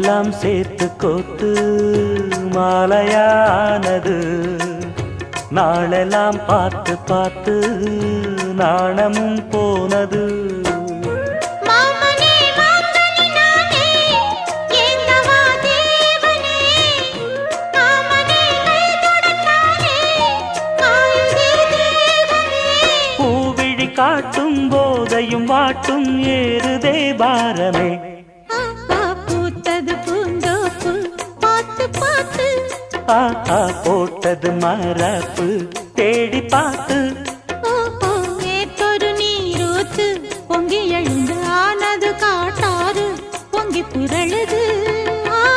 பூவெல்லாம் சேர்த்து கோத்து மாலையானது. நாளெல்லாம் பார்த்து பார்த்து நாணமும் போனது. பூவிழி காட்டும் போதையும் வாட்டும் ஏறுதே பாரமே. பூத்தது பூந்தோப்பு பார்த்து பார்த்து போட்டது மரப்பு தேடி பார்த்து